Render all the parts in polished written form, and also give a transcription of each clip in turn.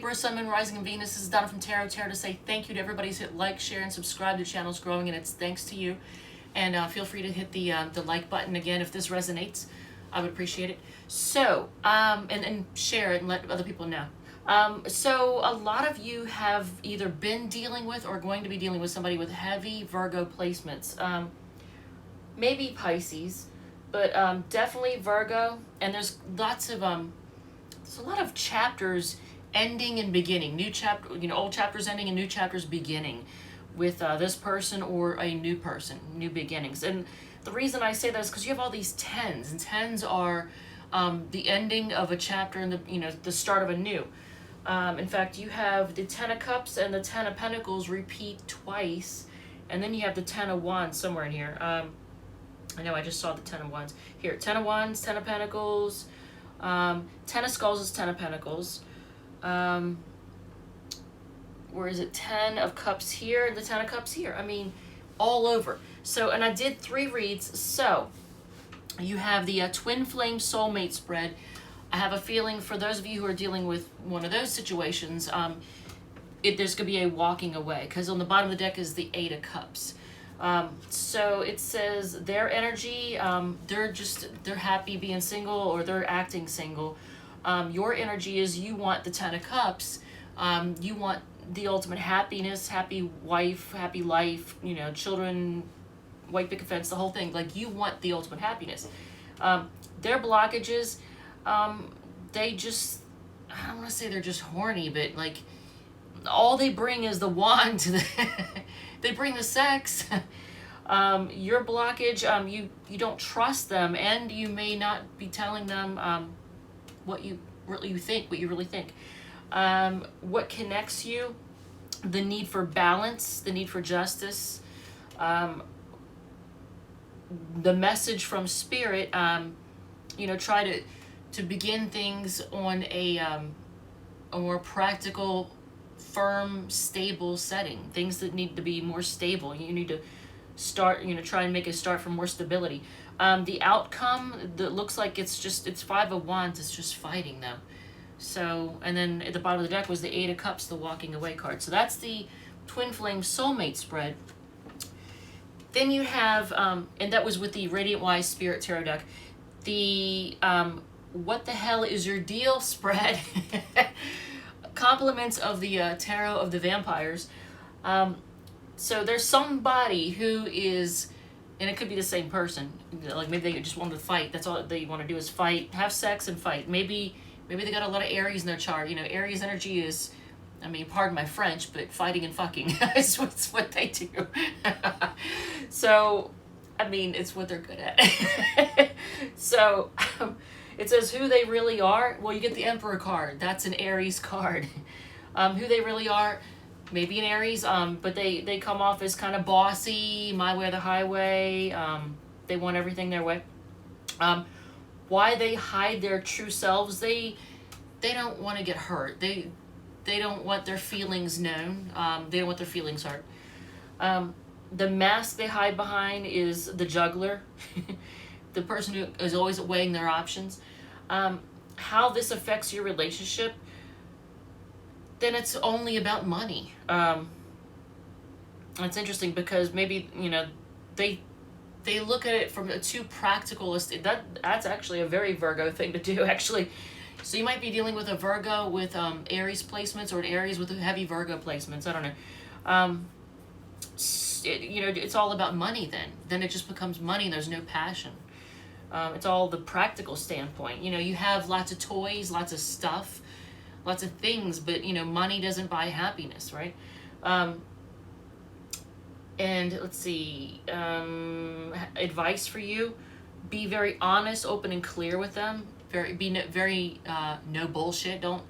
Libra, Sun, Moon, Rising, and Venus. This is Donna from Tarot to say thank you to everybody who's hit like, share, and subscribe. The channel's growing, and it's thanks to you. And feel free to hit the like button again if this resonates. I would appreciate it. So, and share it and let other people know. So a lot of you have either been dealing with or going to be dealing with somebody with heavy Virgo placements. Maybe Pisces, but definitely Virgo. And there's lots of there's a lot of chapters ending and beginning. New chapter, old chapters ending and new chapters beginning with this person or a new person, new beginnings. And the reason I say that is because you have all these tens, and tens are the ending of a chapter and the start of a new. In fact, you have the Ten of Cups and the Ten of Pentacles repeat twice, and then you have the Ten of Wands somewhere in here. I know I just saw the Ten of Wands. Here, Ten of Wands, Ten of Pentacles, Ten of Skulls is Ten of Pentacles. Where is it? Ten of Cups here and the Ten of Cups here. I mean, all over. So, and I did 3 reads. So, you have the Twin Flame Soulmate spread. I have a feeling for those of you who are dealing with one of those situations, there's going to be a walking away. Because on the bottom of the deck is the 8 of Cups. So it says their energy, they're happy being single or they're acting single. Your energy is you want the 10 of Cups. You want the ultimate happiness, happy wife, happy life, children, white picket fence, the whole thing. Like, you want the ultimate happiness. Their blockages, they just, I don't want to say they're just horny, but like, all they bring is the wand to the they bring the sex. Your blockage, you don't trust them, and you may not be telling them what you really think. What connects you, the need for balance, the need for justice, the message from Spirit, try to begin things on a more practical, firm, stable setting. Things that need to be more stable. You need to start, try and make a start for more stability. The outcome that looks like it's 5 of Wands, it's just fighting though. So, and then at the bottom of the deck was the 8 of Cups, the walking away card. So that's the Twin Flame Soulmate spread. Then you have, and that was with the Radiant Wise Spirit Tarot deck, the What the Hell is Your Deal spread. Compliments of the Tarot of the Vampires. So there's somebody who is, and it could be the same person, like maybe they just want to fight. That's all they want to do is fight, have sex and fight. Maybe they got a lot of Aries in their chart. Aries energy is, pardon my French, but fighting and fucking is what they do. So, it's what they're good at. So, it says who they really are. Well, you get the Emperor card. That's an Aries card. Who they really are, maybe an Aries, but they come off as kind of bossy, my way or the highway. They want everything their way. Why they hide their true selves, they don't want to get hurt. They don't want their feelings known. They don't want their feelings hurt. The mask they hide behind is the juggler, the person who is always weighing their options. How this affects your relationship, then it's only about money. It's interesting because maybe, they look at it from a too practicalist. That's actually a very Virgo thing to do, actually. So you might be dealing with a Virgo with Aries placements, or an Aries with heavy Virgo placements. I don't know. It's all about money then. Then it just becomes money and there's no passion. It's all the practical standpoint. You have lots of toys, lots of stuff, lots of things, but, money doesn't buy happiness, right? And let's see, advice for you: be very honest, open, and clear with them. Very no bullshit. Don't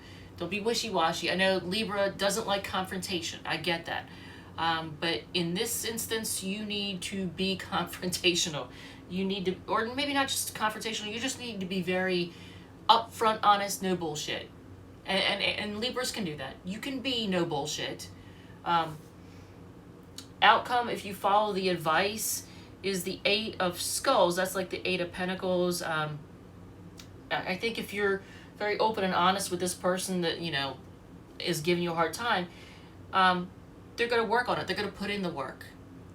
be wishy-washy. I know Libra doesn't like confrontation. I get that. But in this instance, you need to be confrontational. You need to, or maybe not just confrontational, you just need to be very upfront, honest, no bullshit. And Libras can do that. You can be no bullshit. Outcome, if you follow the advice, is the 8 of Skulls. That's like the 8 of Pentacles. I think if you're very open and honest with this person, that is giving you a hard time, they're going to work on it. They're going to put in the work.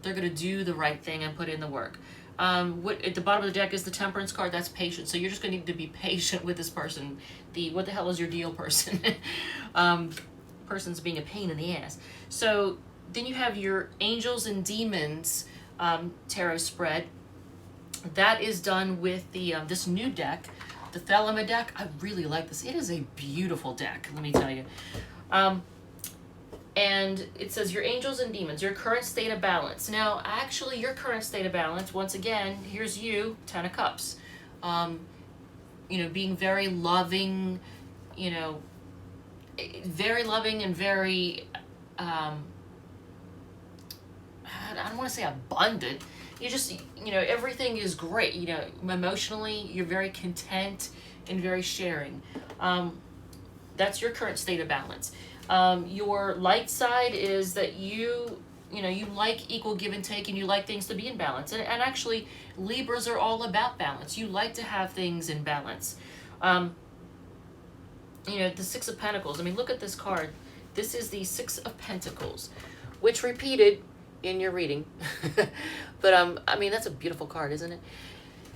They're going to do the right thing and put in the work. What at the bottom of the deck is the Temperance card. That's patience. So you're just going to need to be patient with this person. The what the hell is your deal person? Person's being a pain in the ass. So then you have your Angels and Demons tarot spread. That is done with the this new deck, the Thelema deck. I really like this. It is a beautiful deck, let me tell you. And it says your angels and demons, your current state of balance. Now, actually, your current state of balance, once again, here's you, 10 of Cups. You know, being very loving, you know, very loving and very, I don't want to say abundant. You just, you know, everything is great. You know, emotionally, you're very content and very sharing. That's your current state of balance. Your light side is that you know, you like equal give and take, and you like things to be in balance. And actually, Libras are all about balance. You like to have things in balance. You know, the Six of Pentacles. I mean, look at this card. This is the Six of Pentacles, which repeated in your reading. But, I mean, that's a beautiful card, isn't it?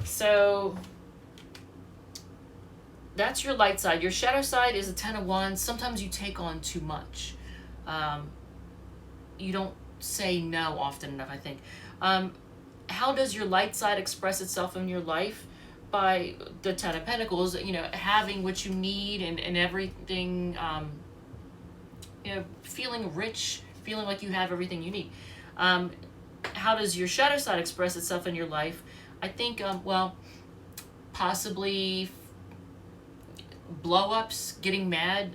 So that's your light side. Your shadow side is a Ten of Wands. Sometimes you take on too much. You don't say no often enough, I think. How does your light side express itself in your life? By the Ten of Pentacles, you know, having what you need and everything, you know, feeling rich, feeling like you have everything you need. How does your shadow side express itself in your life? I think, well, possibly blow-ups, getting mad.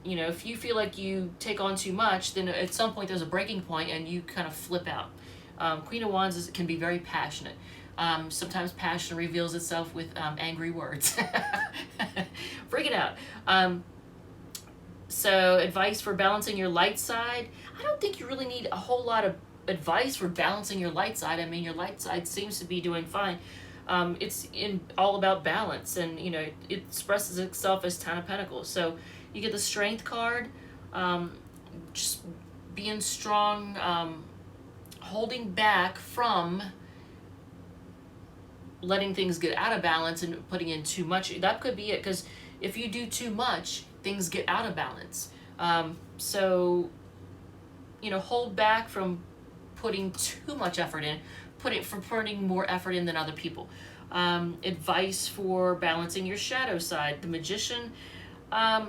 You know, if you feel like you take on too much, then at some point there's a breaking point and you kind of flip out. Queen of Wands can be very passionate. Sometimes passion reveals itself with angry words. Freak it out. So advice for balancing your light side. I don't think you really need a whole lot of advice for balancing your light side. I mean, your light side seems to be doing fine. It's all about balance, and you know, it expresses itself as Ten of Pentacles. So you get the Strength card, just being strong, holding back from letting things get out of balance and putting in too much. That could be it, because if you do too much, things get out of balance. So, you know, hold back from putting too much effort in, putting more effort in than other people. Advice for balancing your shadow side. The Magician, I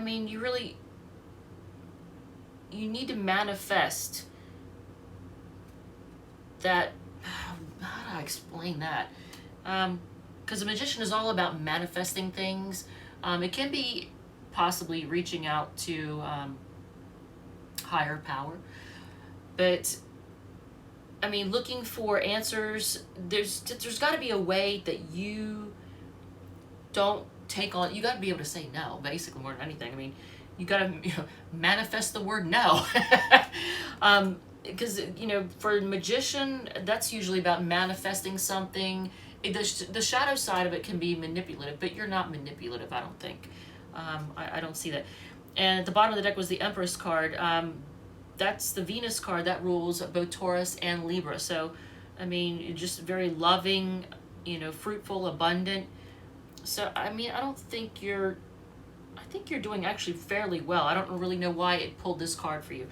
mean, you need to manifest that. How do I explain that? Because the Magician is all about manifesting things. It can be possibly reaching out to higher power, but I mean, looking for answers. There's got to be a way that you don't take on. You got to be able to say no, basically, more than anything. I mean, you got to, you know, manifest the word no. Because, you know, for Magician, that's usually about manifesting something. The shadow side of it can be manipulative, but you're not manipulative, I don't think. I don't see that. And at the bottom of the deck was the Empress card. That's the Venus card that rules both Taurus and Libra. So, I mean, you're just very loving, you know, fruitful, abundant. So, I mean, I think you're doing actually fairly well. I don't really know why it pulled this card for you.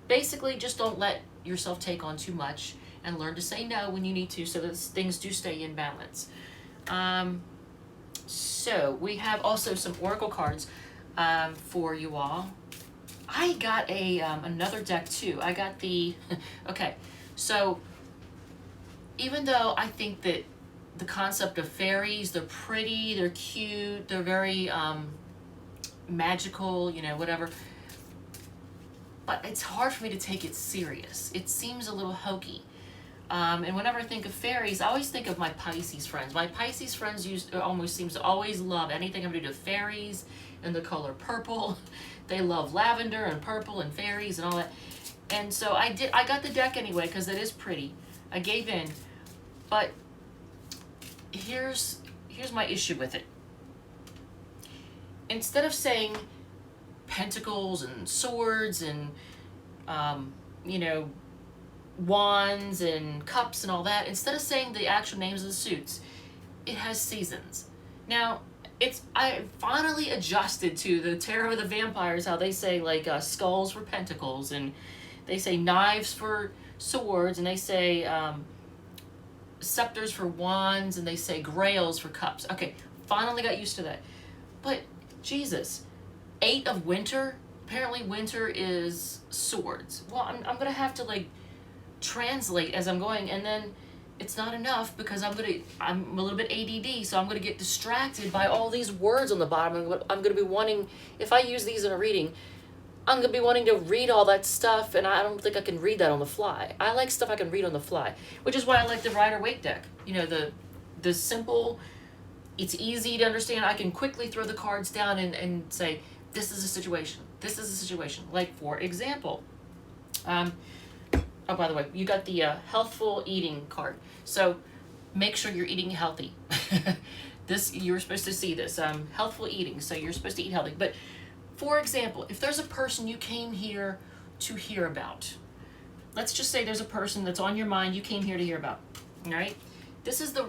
Basically, just don't let yourself take on too much and learn to say no when you need to, so that things do stay in balance. So we have also some oracle cards for you all. I got another deck too. I got the okay. So even though I think that the concept of fairies, they're pretty, they're cute, they're very magical, you know, whatever. But it's hard for me to take it serious. It seems a little hokey. And whenever I think of fairies, I always think of my Pisces friends. My Pisces friends almost seems to always love anything having to do with fairies and the color purple. They love lavender and purple and fairies and all that. And so I got the deck anyway because it is pretty. I gave in. But here's my issue with it. instead of saying pentacles and swords and, you know, wands and cups and all that, instead of saying the actual names of the suits, it has seasons. Now, I finally adjusted to the Tarot of the Vampires, how they say like skulls for pentacles, and they say knives for swords, and they say scepters for wands, and they say grails for cups. Okay, finally got used to that. But Jesus, 8 of winter, apparently winter is swords. Well, I'm gonna have to like translate as I'm going, and then it's not enough because I'm a little bit ADD, so I'm gonna get distracted by all these words on the bottom. I'm gonna be wanting, if I use these in a reading, I'm gonna be wanting to read all that stuff, and I don't think I can read that on the fly. I like stuff I can read on the fly, which is why I like the Rider-Waite deck. You know, the simple, it's easy to understand. I can quickly throw the cards down and say, this is a situation. This is a situation. Like, for example, oh, by the way, you got the healthful eating card. So make sure you're eating healthy. You're supposed to see this. Healthful eating, so you're supposed to eat healthy. But for example, if there's a person you came here to hear about, let's just say there's a person that's on your mind you came here to hear about, all right? This is the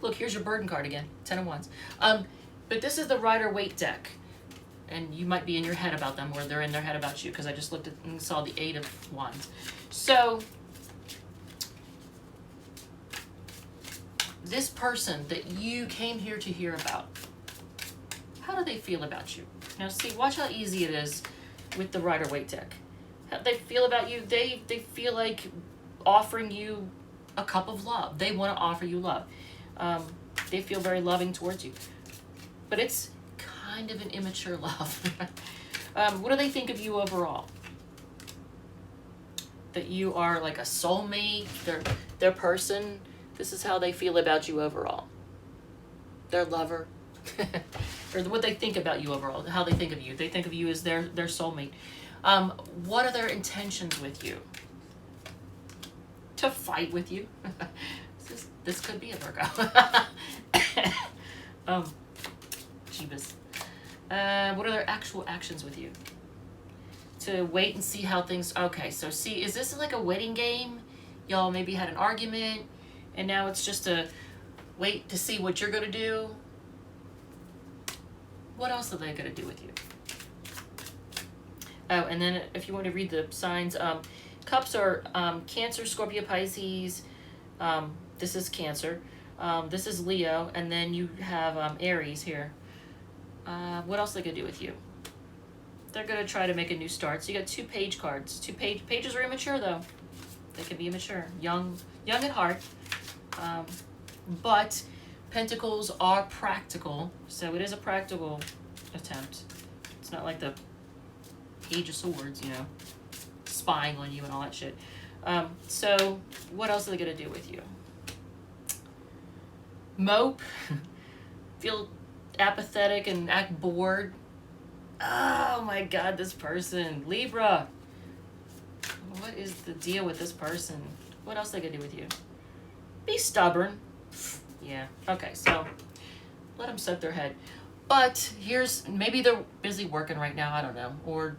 look, here's your burden card again, 10 of Wands. But this is the Rider-Waite deck. And you might be in your head about them, or they're in their head about you, because I just looked at and saw the 8 of Wands. So this person that you came here to hear about, how do they feel about you? Now see, watch how easy it is with the Rider-Waite deck. How they feel about you, they feel like offering you a cup of love. They want to offer you love. They feel very loving towards you. But it's kind of an immature love. What do they think of you overall? That you are like a soulmate, their person. This is how they feel about you overall. Their lover. Or what they think about you overall, how they think of you. They think of you as their soulmate. What are their intentions with you? To fight with you. This could be a Virgo. Jeebus. What are their actual actions with you? To wait and see how things... Okay, so see, is this like a waiting game? Y'all maybe had an argument, and now it's just a wait to see what you're going to do? What else are they going to do with you? Oh, and then if you want to read the signs, cups are Cancer, Scorpio, Pisces. This is Cancer. This is Leo, and then you have Aries here. What else are they going to do with you? They're going to try to make a new start. So you got 2 page cards. Pages are immature, though. They can be immature. Young at heart. But Pentacles are practical. So it is a practical attempt. It's not like the Page of Swords, you know, spying on you and all that shit. So what else are they going to do with you? Mope. Feel apathetic and act bored. Oh my god, this person. Libra. What is the deal with this person? What else are they gonna do with you? Be stubborn. Yeah, okay, so let them set their head. But maybe they're busy working right now, I don't know. Or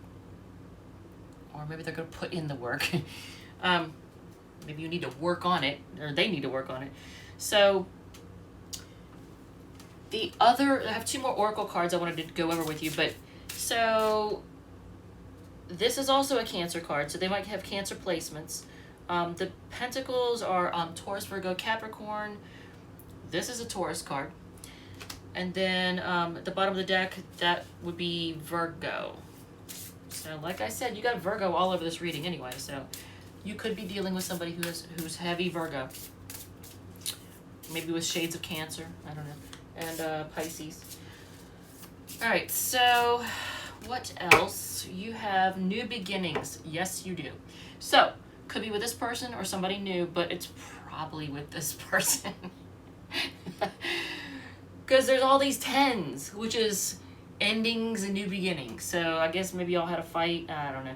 maybe they're gonna put in the work. Maybe you need to work on it, or they need to work on it. So I have 2 more Oracle cards I wanted to go over with you, but so this is also a Cancer card, so they might have Cancer placements. The Pentacles are Taurus, Virgo, Capricorn. This is a Taurus card. And then at the bottom of the deck, that would be Virgo. So like I said, you got Virgo all over this reading anyway, so you could be dealing with somebody who's heavy Virgo. Maybe with shades of Cancer, I don't know. And Pisces. Alright, so what else? You have new beginnings. Yes, you do. So, could be with this person or somebody new, but it's probably with this person. Because there's all these 10s, which is endings and new beginnings. So, I guess maybe y'all had a fight. I don't know.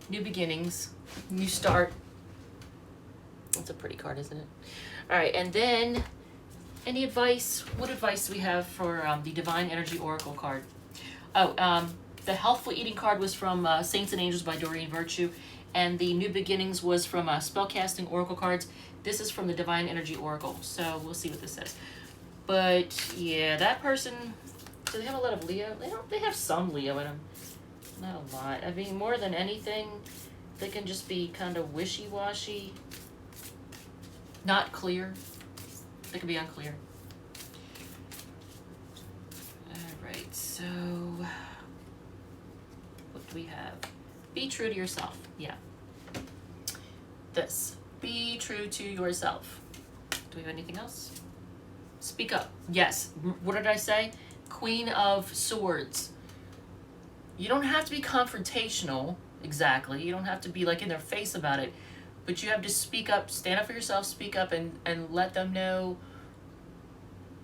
New beginnings. New start. That's a pretty card, isn't it? Alright, and then Any advice? What advice do we have for the Divine Energy Oracle card? Oh, the Healthful Eating card was from Saints and Angels by Doreen Virtue, and the New Beginnings was from Spellcasting Oracle cards. This is from the Divine Energy Oracle, so we'll see what this says. But yeah, that person, do they have a lot of Leo? They have some Leo in them. Not a lot. I mean, more than anything, they can just be kind of wishy-washy, not clear. They can be unclear. Alright, so what do we have? Be true to yourself. Yeah. This. Be true to yourself. Do we have anything else? Speak up. Yes. What did I say? Queen of Swords. You don't have to be confrontational, exactly. You don't have to be like in their face about it. But you have to speak up, stand up for yourself, speak up, and let them know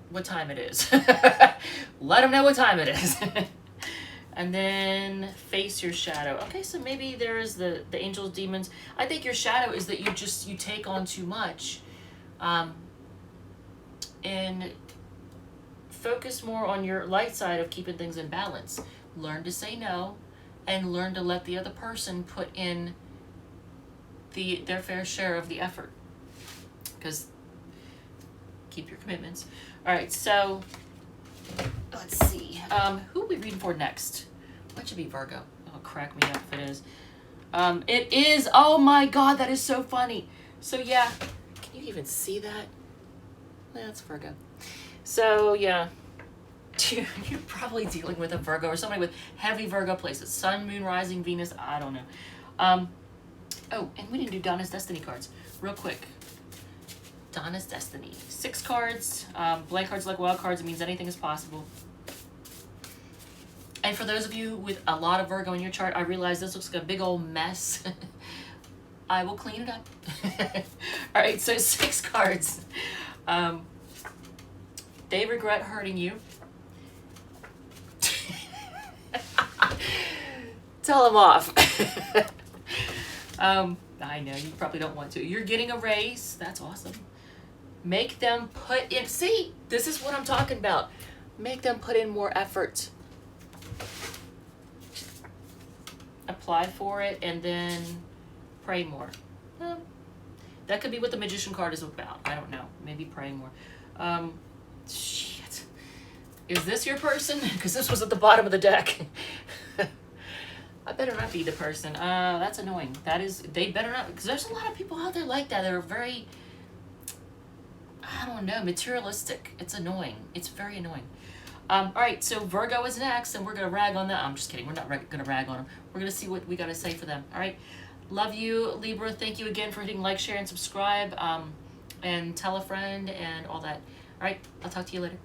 what time it is. Let them know what time it is. And then face your shadow. Okay, so maybe there is the angels, demons. I think your shadow is that you take on too much. And focus more on your light side of keeping things in balance. Learn to say no, and learn to let the other person put in their fair share of the effort. Because keep your commitments. All right, so let's see. Who are we reading for next? What should be Virgo? Oh, crack me up if it is. It is. Oh my God, that is so funny. So yeah, can you even see that? That's Virgo. So yeah, you're probably dealing with a Virgo or somebody with heavy Virgo places. Sun, Moon, Rising, Venus. I don't know. Oh, and we didn't do Donna's Destiny cards. Real quick. Donna's Destiny. 6 cards. Blank cards like wild cards. It means anything is possible. And for those of you with a lot of Virgo in your chart, I realize this looks like a big old mess. I will clean it up. All right, so 6 cards. They regret hurting you. Tell them off. I know, you probably don't want to. You're getting a raise. That's awesome. Make them put in, see, this is what I'm talking about. Make them put in more effort. Apply for it and then pray more. That could be what the Magician card is about. I don't know. Maybe pray more. Shit. Is this your person? Because this was at the bottom of the deck. I better not be the person. That's annoying. They better not, because there's a lot of people out there like that. They're very, I don't know, materialistic. It's annoying. It's very annoying. All right, so Virgo is next, and we're going to rag on them. I'm just kidding. We're not going to rag on them. We're going to see what we got to say for them. All right. Love you, Libra. Thank you again for hitting like, share, and subscribe, and tell a friend and all that. All right. I'll talk to you later.